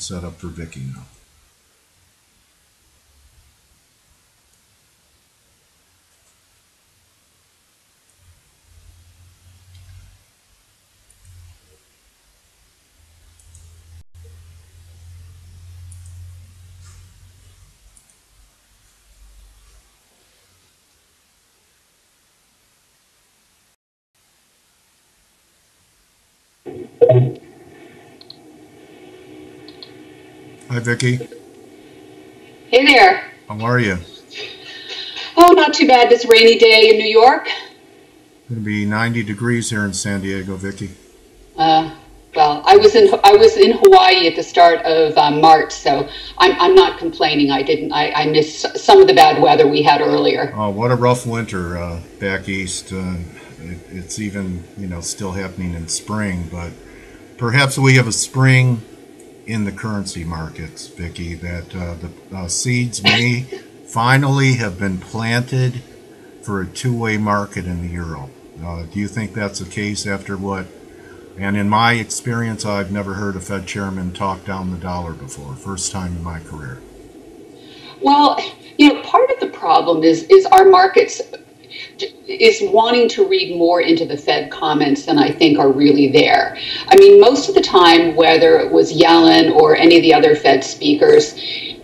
set up for Vicki now. Hi, Vicki. Hey there. How are you? Oh, not too bad this rainy day in New York. It's going to be 90 degrees here in San Diego, Vicki. Well, I was in Hawaii at the start of March, so I'm not complaining. I missed some of the bad weather we had earlier. Oh, what a rough winter back east. It's even, still happening in spring, but perhaps we have a spring in the currency markets, Vicki, that the seeds may finally have been planted for a two-way market in the euro. Do you think that's the case after what? And in my experience, I've never heard a Fed chairman talk down the dollar before. First time in my career. Well, part of the problem is our markets is wanting to read more into the Fed comments than I think are really there. I mean, most of the time, whether it was Yellen or any of the other Fed speakers,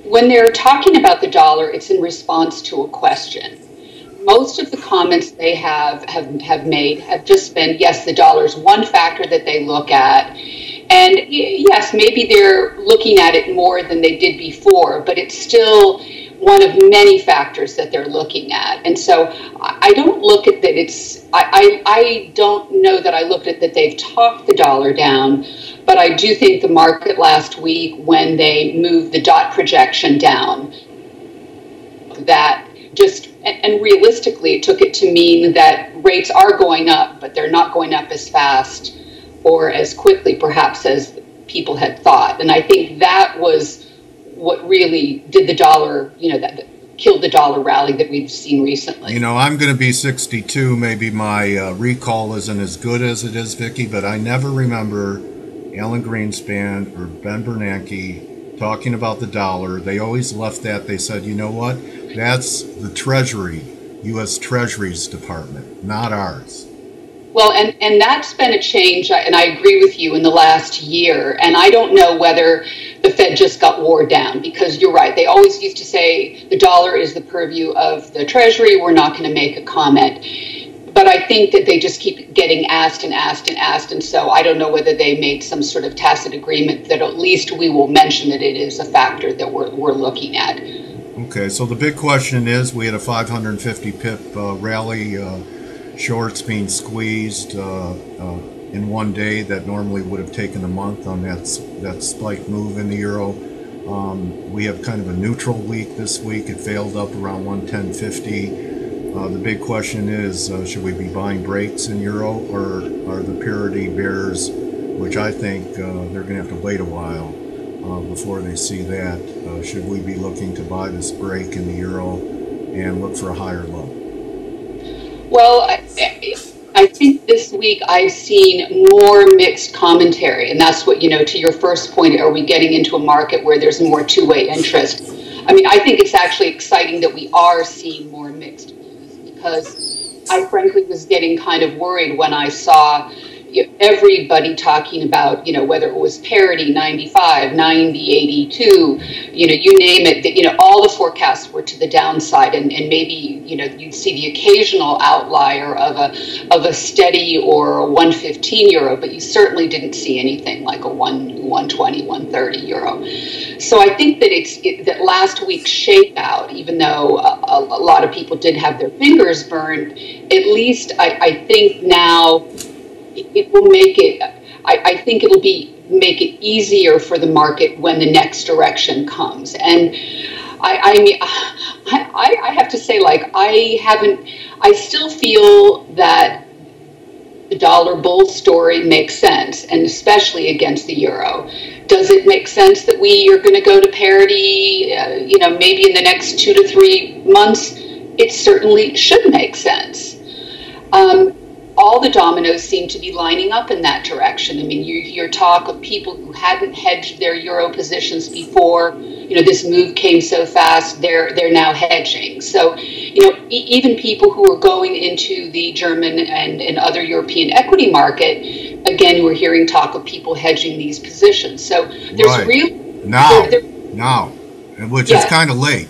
when they're talking about the dollar, it's in response to a question. Most of the comments they have made have just been, yes, the dollar is one factor that they look at. And yes, maybe they're looking at it more than they did before, but it's still one of many factors that they're looking at. And so I don't look at that I don't know that I looked at that they've talked the dollar down, but I do think the market last week, when they moved the dot projection down, that and realistically, it took it to mean that rates are going up, but they're not going up as fast or as quickly, perhaps, as people had thought. And I think that was what really did the dollar, that killed the dollar rally that we've seen recently. I'm going to be 62. Maybe my recall isn't as good as it is, Vicki, but I never remember Alan Greenspan or Ben Bernanke talking about the dollar. They always left that. They said, you know what? That's the Treasury, U.S. Treasury's department, not ours. Well, and that's been a change, and I agree with you, in the last year. And I don't know whether the Fed just got wore down, because you're right. They always used to say the dollar is the purview of the Treasury. We're not going to make a comment. But I think that they just keep getting asked and asked and asked. And so I don't know whether they made some sort of tacit agreement that at least we will mention that it is a factor that we're looking at. Okay, so the big question is, we had a 550 pip rally, shorts being squeezed in one day that normally would have taken a month on that spike move in the euro. We have kind of a neutral week this week. It failed up around 110.50. The big question is, should we be buying breaks in euro, or are the parity bears, which I think they're going to have to wait a while before they see that, should we be looking to buy this break in the euro and look for a higher low? Well, I think this week I've seen more mixed commentary, and that's what, to your first point, are we getting into a market where there's more two-way interest? I mean, I think it's actually exciting that we are seeing more mixed views, because I frankly was getting kind of worried when I saw everybody talking about, whether it was parity, 95, 90, 82, you name it, all the forecasts were to the downside. And maybe, you'd see the occasional outlier of a steady or a 115 euro, but you certainly didn't see anything like a 120, 130 euro. So I think that that last week's shakeout, even though a lot of people did have their fingers burned, at least I think now it will make it, I think it'll make it easier for the market when the next direction comes. And I have to say, I still feel that the dollar bull story makes sense, and especially against the euro. Does it make sense that we are going to go to parity, maybe in the next 2 to 3 months? It certainly should make sense. all the dominoes seem to be lining up in that direction. I mean, you hear talk of people who hadn't hedged their euro positions before. This move came so fast, they're now hedging. So, even people who are going into the German and other European equity market, again, we're hearing talk of people hedging these positions. So there's right. really now, which is kind of late,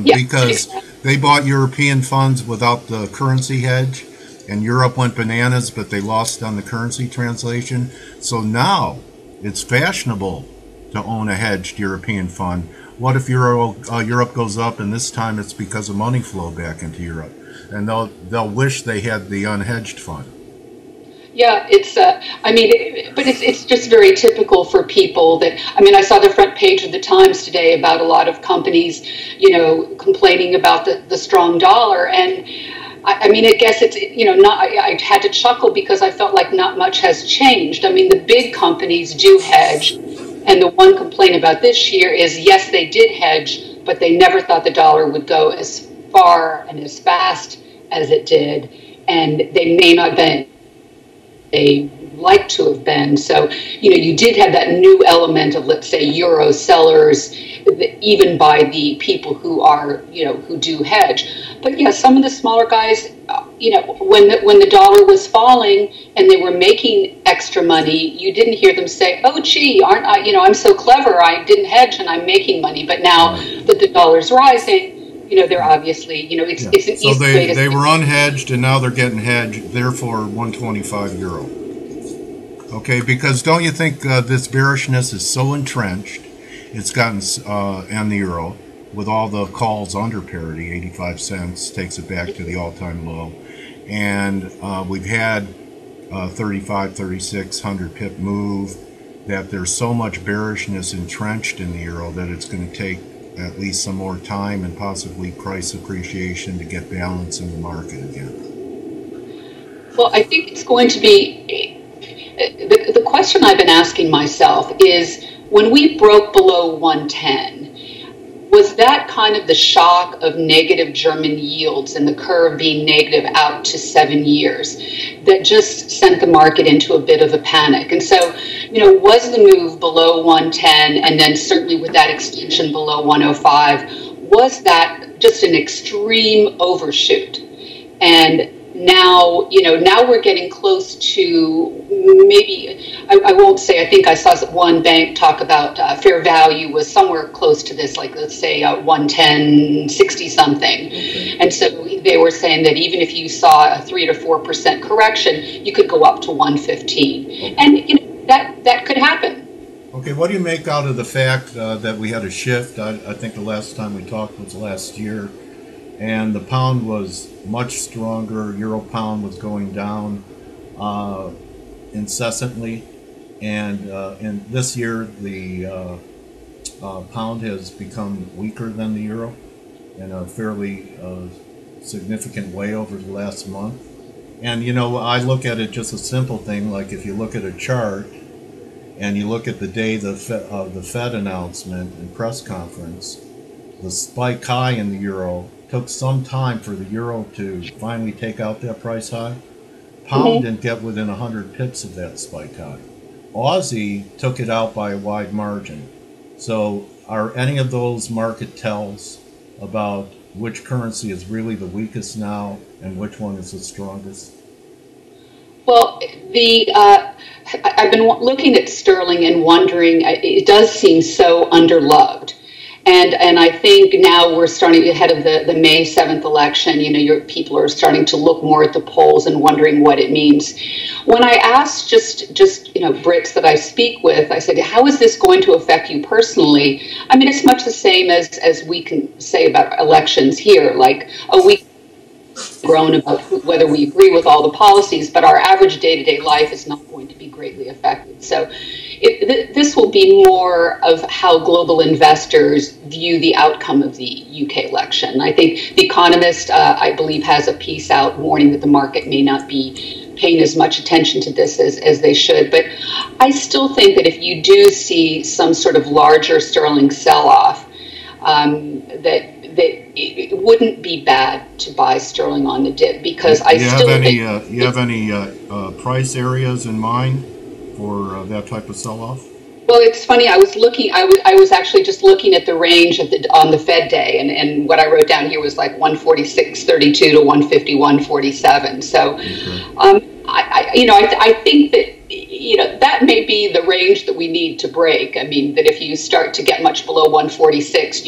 because they bought European funds without the currency hedge, and Europe went bananas, but they lost on the currency translation. So now it's fashionable to own a hedged European fund. What if Europe goes up, and this time it's because of money flow back into Europe, and they'll wish they had the unhedged fund. Yeah, but it's just very typical for people I saw the front page of the Times today about a lot of companies, complaining about the strong dollar. And I guess it's, I had to chuckle because I felt like not much has changed. I mean, the big companies do hedge. And the one complaint about this year is, yes, they did hedge, but they never thought the dollar would go as far and as fast as it did. And they may not been they like to have been. So, you did have that new element of, let's say, euro sellers, even by the people who are, who do hedge. But yeah, some of the smaller guys, when the dollar was falling and they were making extra money, you didn't hear them say, "Oh, gee, aren't I? I'm so clever. I didn't hedge and I'm making money." But now that the dollar's rising, they're obviously, it's an easy way to. So they were unhedged, and now they're getting hedged, therefore 125 euro. Okay, because don't you think this bearishness is so entrenched, it's gotten, and the euro, with all the calls under parity, 85 cents, takes it back to the all-time low. And we've had 35, 36, 100 pip move, that there's so much bearishness entrenched in the euro that it's going to take at least some more time and possibly price appreciation to get balance in the market again. Well, I think it's going to be, the question I've been asking myself is, when we broke below 110, was that kind of the shock of negative German yields and the curve being negative out to 7 years that just sent the market into a bit of a panic? And so, was the move below 110, and then certainly with that extension below 105, was that just an extreme overshoot? And now, now we're getting close to maybe, I won't say, I think I saw one bank talk about fair value was somewhere close to this, like let's say 110, 60 something. Okay. And so they were saying that even if you saw a 3 to 4% correction, you could go up to 115. Okay. And that could happen. Okay, what do you make out of the fact that we had a shift? I think the last time we talked was last year, and the pound was much stronger. Euro pound was going down incessantly, and this year the pound has become weaker than the euro in a fairly significant way over the last month. And I look at it just a simple thing, like if you look at a chart and you look at the day of the Fed announcement and press conference, the spike high in the euro took some time for the euro to finally take out that price high. Pound didn't get within 100 pips of that spike high. Aussie took it out by a wide margin. So are any of those market tells about which currency is really the weakest now and which one is the strongest? Well, I've been looking at sterling and wondering, it does seem so underloved. And I think now we're starting ahead of the May 7th election. Your people are starting to look more at the polls and wondering what it means. When I asked just Brits that I speak with, I said, how is this going to affect you personally? I mean, it's much the same as we can say about elections here. Like, we grown about whether we agree with all the policies, but our average day-to-day life is not going to be greatly affected. So this will be more of how global investors view the outcome of the UK election. I think The Economist, I believe, has a piece out warning that the market may not be paying as much attention to this as they should. But I still think that if you do see some sort of larger sterling sell-off, it wouldn't be bad to buy sterling on the dip, because I you still have any think you have any price areas in mind for that type of sell-off? well, it's funny. I was actually just looking at the range on the Fed day, and what I wrote down here was like 146.32 to 151.47. So, Okay. I think that that may be the range that we need to break. I mean, that if you start to get much below 146,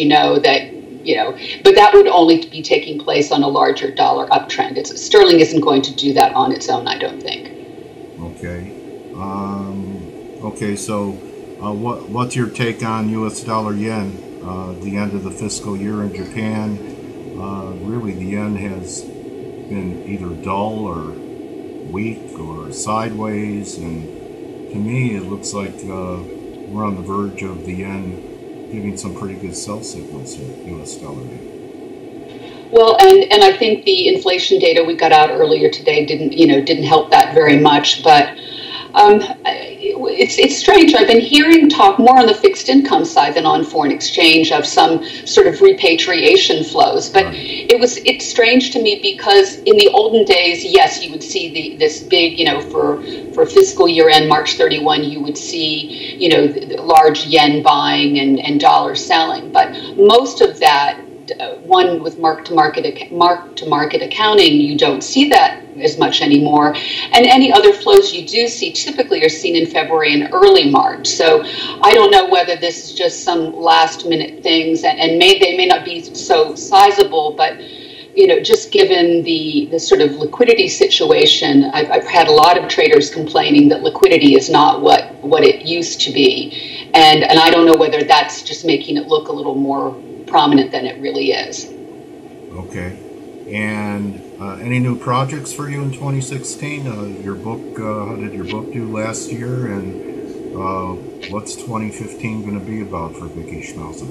but that would only be taking place on a larger dollar uptrend. Sterling isn't going to do that on its own, I don't think. Okay. Okay. So, what's your take on U.S. dollar yen? The end of the fiscal year in Japan. Really, the yen has been either dull or weak or sideways, and to me, it looks like we're on the verge of the yen giving some pretty good sell signals here. U.S. dollar yen. Well, and I think the inflation data we got out earlier today didn't help that very much. But it's strange. I've been hearing talk more on the fixed income side than on foreign exchange of some sort of repatriation flows. But Right. it's strange to me, because in the olden days, yes, you would see this big, for fiscal year end March 31, you would see the large yen buying and dollar selling. But most of that, one with mark to market accounting, you don't see that as much anymore, and any other flows you do see typically are seen in February and early March. So I don't know whether this is just some last minute things, and they may not be so sizable, but just given the sort of liquidity situation, I've had a lot of traders complaining that liquidity is not what it used to be, and I don't know whether that's just making it look a little more prominent than it really is. Okay. And any new projects for you in 2016? Your book, how did your book do last year? And what's 2015 going to be about for Vicki Schmelzer?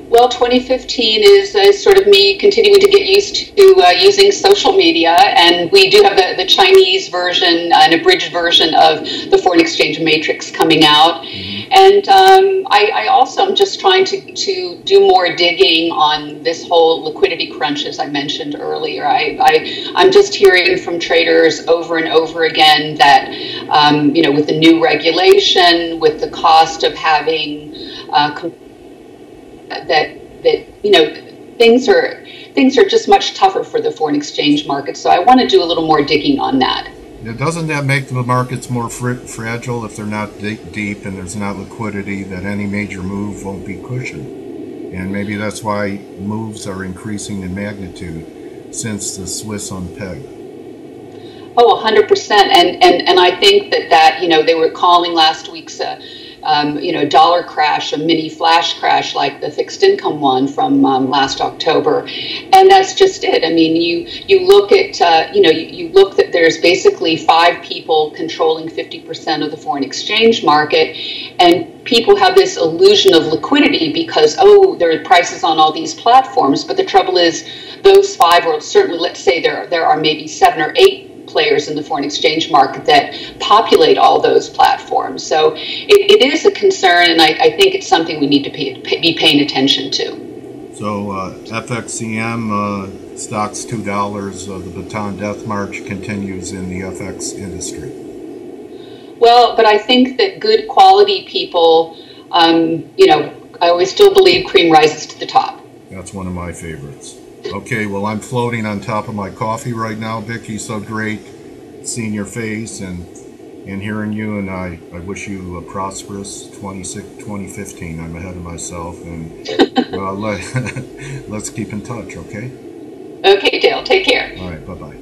Well, 2015 is sort of me continuing to get used to using social media, and we do have the Chinese version, an abridged version of the Foreign Exchange Matrix coming out. And I also am just trying to do more digging on this whole liquidity crunch, as I mentioned earlier. I'm just hearing from traders over and over again that, with the new regulation, with the cost of having things are just much tougher for the foreign exchange market. So I want to do a little more digging on that. Now, doesn't that make the markets more fragile if they're not deep and there's not liquidity, that any major move won't be cushioned? And maybe that's why moves are increasing in magnitude since the Swiss on peg. Oh, 100%. And I think that they were calling last week's dollar crash a mini flash crash, like the fixed income one from last October, and that's just it. I mean, you look at you look that there's basically 5 people controlling 50% of the foreign exchange market, and people have this illusion of liquidity because there are prices on all these platforms. But the trouble is, those 5, or certainly let's say there are maybe 7 or 8 players in the foreign exchange market that populate all those platforms. So it is a concern, and I think it's something we need to be paying attention to. So FXCM stocks $2. The baton death march continues in the FX industry. Well, but I think that good quality people, I always still believe cream rises to the top. That's one of my favorites. Okay, well, I'm floating on top of my coffee right now, Vicki. So great seeing your face and hearing you, and I wish you a prosperous 2015. I'm ahead of myself, and let's keep in touch, okay? Okay, Dale, take care. All right, bye-bye.